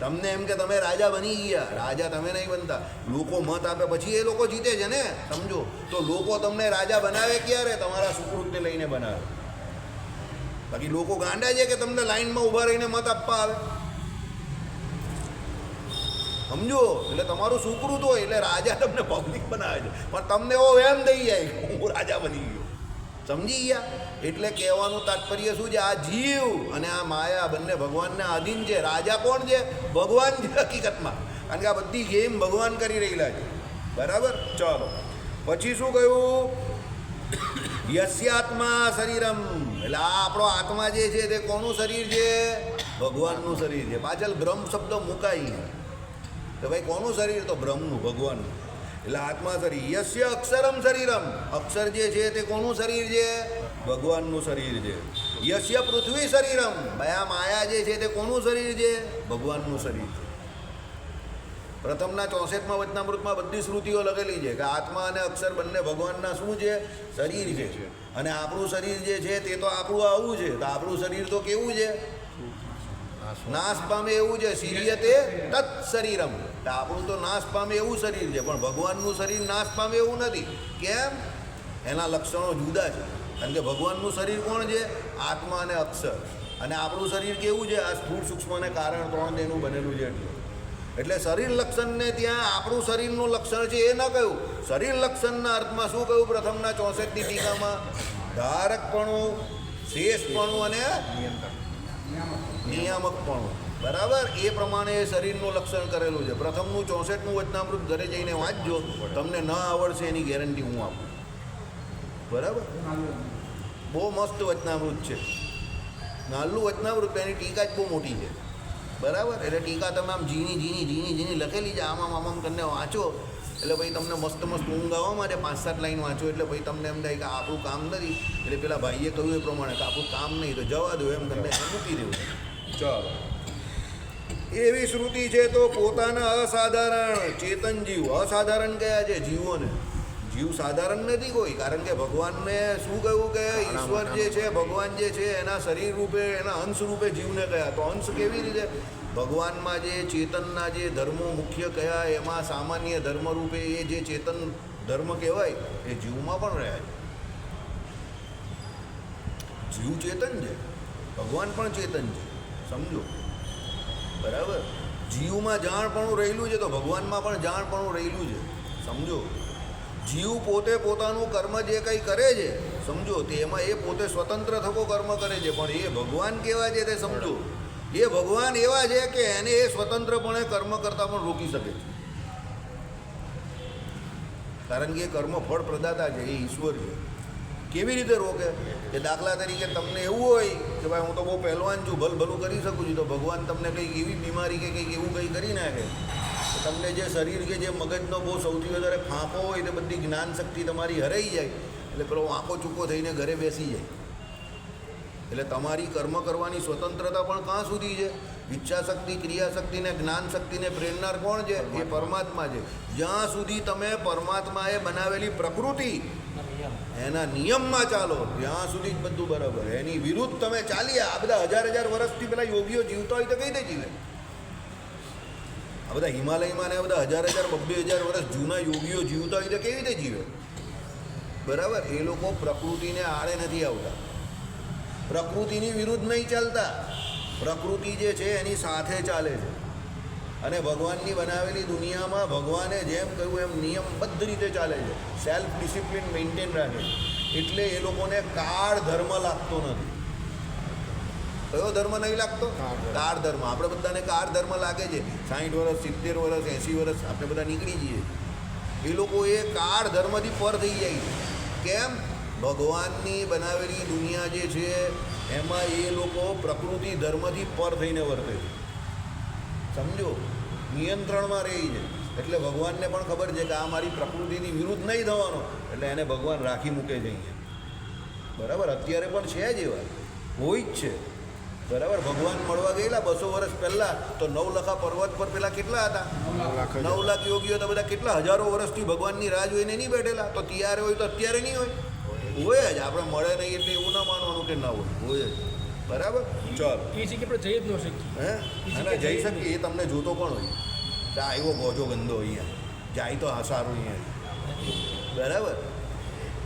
તમને એમ કે તમે રાજા બની ગયા, રાજા તમે નહીં બનતા. લોકો મત આપે પછી એ લોકો જીતે છે ને. સમજો. તો લોકો તમને રાજા બનાવે ક્યારે? તમારા સુકૃત્ય લઈને બનાવે. બાકી લોકો ગાંડા છે કે તમને લાઈનમાં ઊભા રહીને મત આપવા આવે. સમજો. એટલે તમારું સુકૃત હોય એટલે રાજા તમને પબ્લિક બનાવે છે, પણ તમને એવો એમ થઈ જાય હું રાજા બની ગયો. સમજી ગયા? એટલે કહેવાનું તાત્પર્ય શું છે? આ જીવ અને આ માયા બંને ભગવાનને આધીન છે. રાજા કોણ છે? ભગવાન છે હકીકતમાં. કારણ કે આ બધી ગેમ ભગવાન કરી રહેલા છે. બરાબર. ચાલો, પછી શું કહ્યું? યસ્યાત્મા શરીરમ. એટલે આ આપણો આત્મા જે છે તે કોનું શરીર છે? ભગવાનનું શરીર છે. પાછળ બ્રહ્મ શબ્દ મુકાઈ તો ભાઈ કોનું શરીર? તો બ્રહ્મનું, ભગવાનનું. એટલે આત્મા શરીર. યસ્ય અક્ષરમ શરીરમ. અક્ષર જે છે તે કોનું શરીર છે? ભગવાનનું શરીર છે. યસ્ય પૃથ્વી શરીરમ. ભાઈ આ માયા જે છે તે કોનું શરીર છે? ભગવાનનું શરીર છે. પ્રથમના 64માં વચનામૃતમાં બધી શ્રુતિઓ લખેલી છે કે આત્મા અને અક્ષર બંને ભગવાનના શું છે? શરીર છે. અને આપણું શરીર જે છે તે તો આપણું આવું છે. તો આપણું શરીર તો કેવું છે? નાશ પામે એવું છે. શિર્યતે તત્ શરીરમ. તો આપણું તો નાશ પામે એવું શરીર છે, પણ ભગવાનનું શરીર નાશ પામે એવું નથી. કેમ? એના લક્ષણો જુદા છે. કારણ કે ભગવાનનું શરીર કોણ છે? આત્મા અને અક્ષર. અને આપણું શરીર કેવું છે? આ સ્થૂળ સૂક્ષ્મને કારણ 3 દેહનું બનેલું છે. એટલે શરીર લક્ષણને ત્યાં આપણું શરીરનું લક્ષણ છે એ ન કહ્યું. શરીર લક્ષણના અર્થમાં શું કહ્યું? પ્રથમના 64ની ટીકામાં ધારકપણું, શેષપણું અને નિયામકપણું. બરાબર, એ પ્રમાણે એ શરીરનું લક્ષણ કરેલું છે. પ્રથમનું 64નું વચનામૃત ઘરે જઈને વાંચજો, તમને ન આવડશે એની ગેરંટી હું આપું. બરાબર, બહુ મસ્ત વચનામૃત છે. નાનું વચનામૃત, એની ટીકા જ બહુ મોટી છે. બરાબર, એટલે ટીકા તમે આમ ઝીણી લખેલી છે, આમ કરીને વાંચો એટલે ભાઈ તમને મસ્ત ઊંઘ આવવા માટે 5-7 લાઈન વાંચો એટલે ભાઈ તમને એમ થાય કે આપણું કામ નથી. એટલે પેલા ભાઈએ કહ્યું એ પ્રમાણે કે આપણું કામ નહીં તો જવા દો, એમ તમને મૂકી દેવું. ચાલો, એવી શ્રુતિ છે તો પોતાના અસાધારણ ચેતન જીવ, અસાધારણ કયા છે? જીવોને. જીવ સાધારણ નથી કોઈ, કારણ કે ભગવાનને શું કહ્યું કે ઈશ્વર જે છે, ભગવાન જે છે એના શરીર રૂપે, એના અંશ રૂપે જીવને કયા. તો અંશ કેવી રીતે? ભગવાનમાં જે ચેતનના જે ધર્મો મુખ્ય કયા, એમાં સામાન્ય ધર્મ રૂપે એ જે ચેતન ધર્મ કહેવાય એ જીવમાં પણ રહ્યા છે. જીવ ચેતન છે, ભગવાન પણ ચેતન છે, સમજો. બરાબર, જીવમાં જાણપણું રહેલું છે તો ભગવાનમાં પણ જાણપણું રહેલું છે, સમજો. જીવ પોતે પોતાનું કર્મ જે કંઈ કરે છે, સમજો, તેમાં એ પોતે સ્વતંત્ર થકો કર્મ કરે છે, પણ એ ભગવાન કેવા છે તે સમજો. એ ભગવાન એવા છે કે એને એ સ્વતંત્રપણે કર્મ કરતાં પણ રોકી શકે છે, કારણ કે એ કર્મ ફળ પ્રદાતા છે, એ ઈશ્વર છે. કેવી રીતે રોકે? કે દાખલા તરીકે તમને એવું હોય કે ભાઈ હું તો બહુ પહેલવાન છું, ભલું કરી શકું છું, તો ભગવાન તમને કંઈક એવી બીમારી કે કંઈક એવું કંઈ કરી નાખે તો તમને જે શરીર કે જે મગજનો બહુ સૌથી વધારે ફાંકો હોય તે બધી જ્ઞાન શક્તિ તમારી હરાઈ જાય, એટલે પેલો વાંકો ચૂકો થઈને ઘરે બેસી જાય. એટલે તમારી કર્મ કરવાની સ્વતંત્રતા પણ ક્યાં સુધી છે? ઈચ્છાશક્તિ, ક્રિયાશક્તિ ને જ્ઞાન શક્તિને પ્રેરનાર કોણ છે? એ પરમાત્મા છે. જ્યાં સુધી તમે પરમાત્માએ બનાવેલી પ્રકૃતિ એના નિયમમાં ચાલો ત્યાં સુધી જ બધું બરાબર. એની વિરુદ્ધ તમે ચાલીએ, આ બધા હજાર વર્ષથી પેલા યોગીઓ જીવતા હોય તો કઈ રીતે જીવે? આ બધા હિમાલયમાં ને આ બધા હજાર 2,000 વર્ષ જૂના યોગીઓ જીવતા હોય તો કેવી રીતે જીવે? બરાબર, એ લોકો પ્રકૃતિને આડે નથી આવતા, પ્રકૃતિની વિરુદ્ધ નહીં ચાલતા, પ્રકૃતિ જે છે એની સાથે ચાલે છે. અને ભગવાનની બનાવેલી દુનિયામાં ભગવાને જેમ કહ્યું એમ નિયમબદ્ધ રીતે ચાલે છે, સેલ્ફ ડિસિપ્લિન મેન્ટેન રાખે છે. એટલે એ લોકોને કાળ ધર્મ લાગતો નથી. કયો ધર્મ નહીં લાગતો? કાળ ધર્મ. આપણે બધાને કાળ ધર્મ લાગે છે. 60 વર્ષ, 70 વર્ષ, 80 વર્ષ આપણે બધા નીકળી જઈએ. એ લોકો એ કાળ ધર્મથી પર થઈ જાય છે. કેમ? ભગવાનની બનાવેલી દુનિયા જે છે એમાં એ લોકો પ્રકૃતિ ધર્મથી પર થઈને વર્તે છે, સમજો, નિયંત્રણમાં રહી છે. એટલે ભગવાનને પણ ખબર છે કે આ મારી પ્રકૃતિની વિરુદ્ધ નહીં થવાનો, એટલે એને ભગવાન રાખી મૂકે છે અહીંયા. બરાબર, અત્યારે પણ છે જ એવા, હોય જ છે. બરાબર, ભગવાન મળવા ગયેલા 200 વર્ષ પહેલાં તો 9 પર્વત પર પેલા કેટલા હતા? 9 લાખ યોગીઓ તો બધા કેટલા હજારો વર્ષથી ભગવાનની રાહ જોઈને નહીં બેઠેલા. તો ત્યારે હોય તો અત્યારે નહીં હોય? હોય જ. આપણે મળે નહીં એટલે એવું ના માનવાનું કે ના હોય જ. બરાબર, ચાલો. એ જગ્યા પર જઈ જ ન શકીએ. અને જઈ શકીએ એ તમને જોતો પણ હોય કે આવ્યો ગોજો ગંદો અહીંયા જાય તો સારું અહીંયા. બરાબર,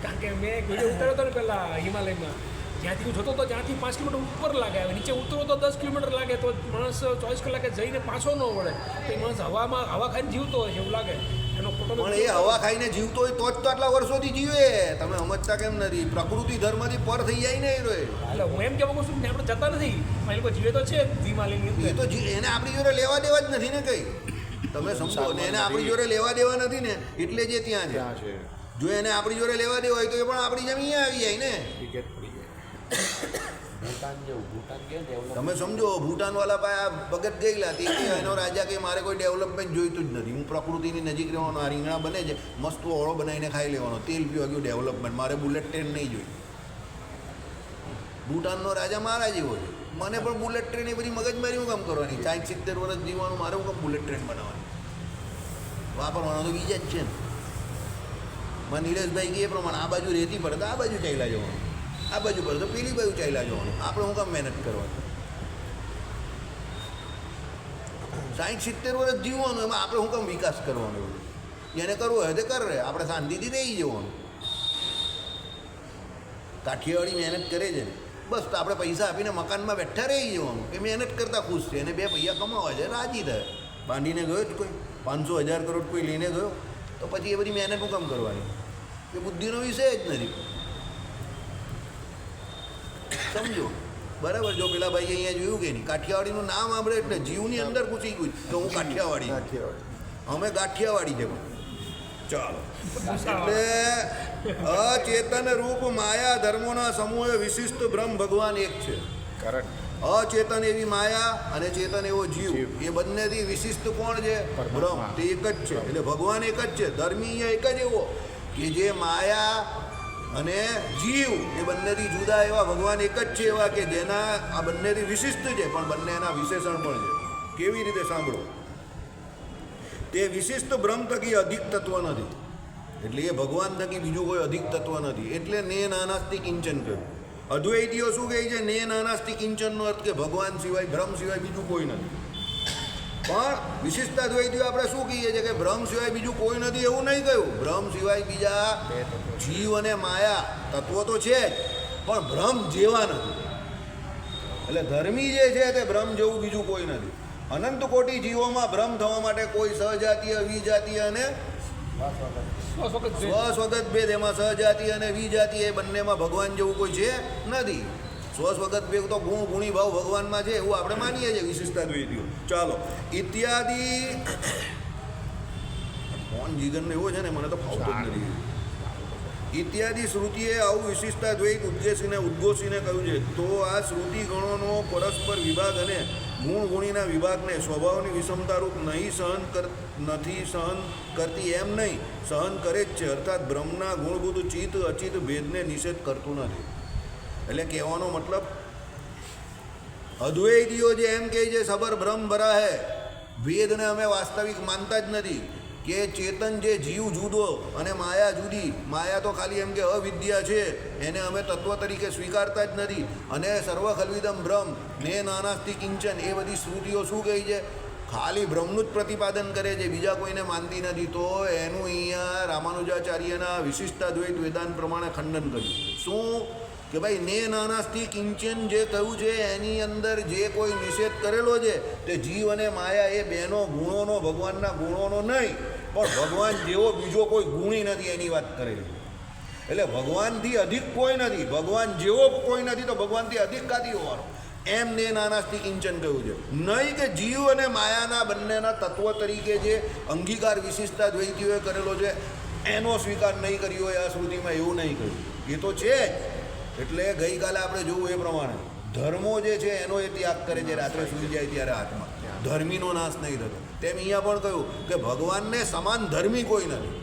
કારણ કે મેં એક વિડીયો ઉતાર્યો હતો ને પહેલાં હિમાલયમાં, જ્યાંથી હું જતો હતો ત્યાંથી 5 કિલોમીટર ઉપર લાગે, આવે નીચે ઉતરો તો 10 કિલોમીટર લાગે, તો માણસ 24 કલાકે જઈને પાછો ન વળે. તો એ માણસ હવા ખાઈને જીવતો હોય એવું લાગે. એનો ફોટો પણ એ હવા ખાઈને જીવતો હોય તો જ તો આટલા વર્ષોથી જીવે. તમે સમજતા કેમ નથી? પ્રકૃતિ ધર્મથી પર થઈ જાય ને એ રોય. એટલે હું એમ કહેવા માંગુ છું કે આપણે જતા નથી, એ લોકો જીવે તો છે હિમાલયની અંદર. એ તો એને આપણી જોડે લેવા દેવા જ નથી ને કંઈ. તમે સમજો ને, એને આપણી જોડે લેવા દેવા નથી ને, એટલે જે ત્યાં છે. જો એને આપણી જોડે લેવા દેવા હોય તો એ પણ આપણી જેમ અહીંયા આવી જાય ને. ટિકિટ પડી જાય. ભૂટાન જેવું, ભૂટાન કે ડેવલપ. તમે સમજો, ભૂટાનવાલા પાસે આ ભગત ગયેલા તે એનો રાજા કે મારે કોઈ ડેવલપમેન્ટ જોઈતું જ નથી, હું પ્રકૃતિની નજીક રહેવાનો, આ રીંગણા બને છે મસ્ત ઓળો બનાવીને ખાઈ લેવાનો, તેલ પીવા ગયું ડેવલપમેન્ટ, મારે બુલેટ ટ્રેન નહીં જોઈ. ભૂટાનનો રાજા મારા જેવો છે. મને પણ બુલેટ ટ્રેન એ બધી મગજમારી હું કામ કરવાની? 60-70 વર્ષ જીવવાનું, મારે હું કામ બુલેટ ટ્રેન બનાવવાની? વાપરવાનો તો બીજા જ છે ને. મને નીરજભાઈ કે એ પ્રમાણે આ બાજુ રેતી પડે તો આ બાજુ ચાલ્યા જવાનું, આ બાજુ પડે તો પેલી બાજુ ચાલ્યા જવાનું. આપણે હું કામ મહેનત કરવાની? 60-70 વર્ષ જીવવાનું, એમાં આપણે હું કામ વિકાસ કરવાનો? જેને કરવો હોય તે કરે, આપણે શાંતિથી રહી જવાનું. કાઠિયાવાડી મહેનત કરે છે ને, બસ તો આપણે પૈસા આપીને મકાનમાં બેઠા રહી જવાનું કે મહેનત કરતાં ખુશ છે એને 2 પૈસા કમાવા છે રાજી થાય. બાંધીને ગયો જ કોઈ 500,000 કરોડ કોઈ લઈને ગયો તો પછી એ બધી મહેનત હું કામ કરવાની? એ બુદ્ધિનો વિષય જ નથી. સમજો બરાબર? જો પેલા ભાઈ અહીંયા જોયું કે નહીં, કાઠિયાવાડીનું નામ આપણે એટલે જીવની અંદર ઘૂસી ગયું કે હું કાઠિયાવાડી છું. કાઠિયાવાડી. અમે ગાંઠિયાવાડી છે. ચાલો, એટલે અચેતન રૂપ માયા ધર્મોના સમૂહ વિશિષ્ટ બ્રહ્મ ભગવાન એક છે. કરેક્ટ. અચેતન એવી માયા અને ચેતન એવો જીવ, એ બંનેથી વિશિષ્ટ કોણ છે? બ્રહ્મ. તે એક જ છે. એટલે ભગવાન એક જ છે. ધર્મી અહીંયા એક જ એવો કે જે માયા અને જીવ એ બંનેથી જુદા એવા ભગવાન એક જ છે, એવા કે જેના આ બંનેથી વિશિષ્ટ છે પણ બંને એના વિશેષણ પણ છે. કેવી રીતે? સાંભળો. તે વિશિષ્ટ બ્રહ્મ થકી અધિક તત્વ નથી. એટલે એ ભગવાન થકી બીજું કોઈ અધિક તત્વ નથી. એટલે ને નાનાસ્તિ કિંચન કહ્યું. અદ્વૈતીઓ શું કહે છે? ને નાનાસ્તિ કિંચનનો અર્થ કે ભગવાન સિવાય, બ્રહ્મ સિવાય બીજું કોઈ નથી. પણ વિશિષ્ટ અદ્વૈતીઓ આપણે શું કહીએ છીએ કે બ્રહ્મ સિવાય બીજું કોઈ નથી એવું નહીં કહ્યું. બ્રહ્મ સિવાય બીજા જીવ અને માયા તત્વો તો છે જ, પણ બ્રહ્મ જેવા નથી. એટલે ધર્મી જે છે તે બ્રહ્મ જેવું બીજું કોઈ નથી. અનંત કોટી જીવોમાં ભ્રમ થવા માટે કોઈ સહજાતીય, વિજાતીય અને સ્વસ્વગત ભેદ, એમાં સહજાતીય અને વિજાતીય એ બંનેમાં ભગવાન જેવું કોઈ છે નથી. સ્વસ્વગત ભેદ તો ગુણ ગુણી ભાવ ભગવાનમાં છે એવું આપણે માનીએ છીએ વિશિષ્ટાદ્વૈતીઓ. ચાલો, ઇત્યાદિ કોણ જીગરને એવો છે ને મને તો ફાવતો જ નથી. ઇત્યાદિ શ્રુતિએ આવું વિશિષ્ટાદ્વૈત ઉદ્ઘોષીને કહ્યું છે. તો આ શ્રુતિ ગણોનો પરસ્પર વિભાગ અને ગુણ ગુણીના વિભાગને સ્વભાવની વિષમતારૂપ નથી સહન કરતી એમ નહીં, સહન કરે જ છે. અર્થાત બ્રહ્મના ગુણભૂત ચિત્ત અચિત ભેદને નિષેધ કરતું નથી. એટલે કહેવાનો મતલબ અદ્વૈતીઓ જે એમ કહે છે સબર બ્રહ્મ ભરા હે, ભેદને અમે વાસ્તવિક માનતા જ નથી, કે ચેતન જે જીવ જુદો અને માયા જુદી, માયા તો ખાલી એમ કે અવિદ્યા છે, એને અમે તત્વ તરીકે સ્વીકારતા જ નથી. અને સર્વ ખલ્વિદમ બ્રહ્મ ને નાનાસ્તિ કિંચન, એ બધી શ્રુતિઓ શું કહે છે? ખાલી બ્રહ્મનું જ પ્રતિપાદન કરે છે, બીજા કોઈને માનતી નથી. તો એનું અહીંયા રામાનુજાચાર્યના વિશિષ્ટાદ્વૈત વેદાંત પ્રમાણે ખંડન કર્યું. શું કે ભાઈ ને નાનાસ્તિ કિંચન જે કહ્યું છે એની અંદર જે કોઈ નિષેધ કરેલો છે તે જીવ અને માયા એ બેનો ગુણોનો, ભગવાનના ગુણોનો નહીં, પણ ભગવાન જેવો બીજો કોઈ ગુણી નથી એની વાત કરેલી. એટલે ભગવાનથી અધિક કોઈ નથી, ભગવાન જેવો કોઈ નથી, તો ભગવાનથી અધિક કાથી હોવાનો? એમ ને નાનાસ્તિ કિંચન કહ્યું છે. નહીં કે જીવ અને માયાના બંનેના તત્વ તરીકે જે અંગીકાર વિશિષ્ટાદ્વૈતીઓએ કરેલો છે એનો સ્વીકાર નહીં કર્યો હોય આ શ્રુતિમાં, એવું નહીં કહ્યું. એ તો છે જ. એટલે ગઈકાલે આપણે જોવું એ પ્રમાણે ધર્મો જે છે એનો એ ત્યાગ કરે છે રાત્રે સૂઈ જાય ત્યારે હાથમાં, ધર્મીનો નાશ નહીં થતો. તેમ અહીંયા પણ કહ્યું કે ભગવાનને સમાન ધર્મી કોઈ નથી.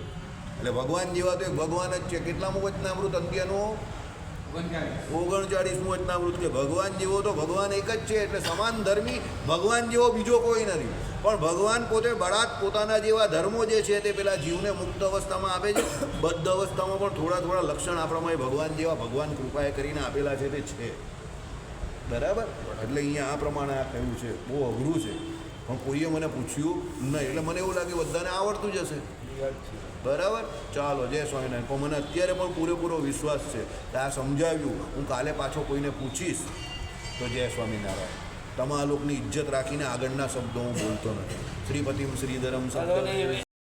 એટલે ભગવાન જેવા તો એક ભગવાન જ છે. કેટલામું વચનામૃત અંત્યનું 39મું વચનામૃત કે ભગવાન જેવો તો ભગવાન એક જ છે. એટલે સમાન ધર્મી ભગવાન જેવો બીજો કોઈ નથી. પણ ભગવાન પોતે બળાત પોતાના જેવા ધર્મો જે છે તે પેલા જીવને મુક્ત અવસ્થામાં આપે છે. બદ્ધ અવસ્થામાં પણ થોડા થોડા લક્ષણ આપણામાં ભગવાન જેવા ભગવાન કૃપાએ કરીને આપેલા છે તે છે. બરાબર? એટલે અહીંયા આ પ્રમાણે આ કહ્યું છે. બહુ અઘરું છે પણ કોઈએ મને પૂછ્યું નહીં, એટલે મને એવું લાગે બધાને આવડતું જ હશે. બરાબર? ચાલો, જય સ્વામિનારાયણ. પણ મને અત્યારે પણ પૂરેપૂરો વિશ્વાસ છે કે આ સમજાવ્યું હું કાલે પાછો કોઈને પૂછીશ તો જય સ્વામિનારાયણ. તમારા લોકોની ઇજ્જત રાખીને આગળના શબ્દો હું બોલતો નથી. શ્રીપતિમ શ્રીધરમ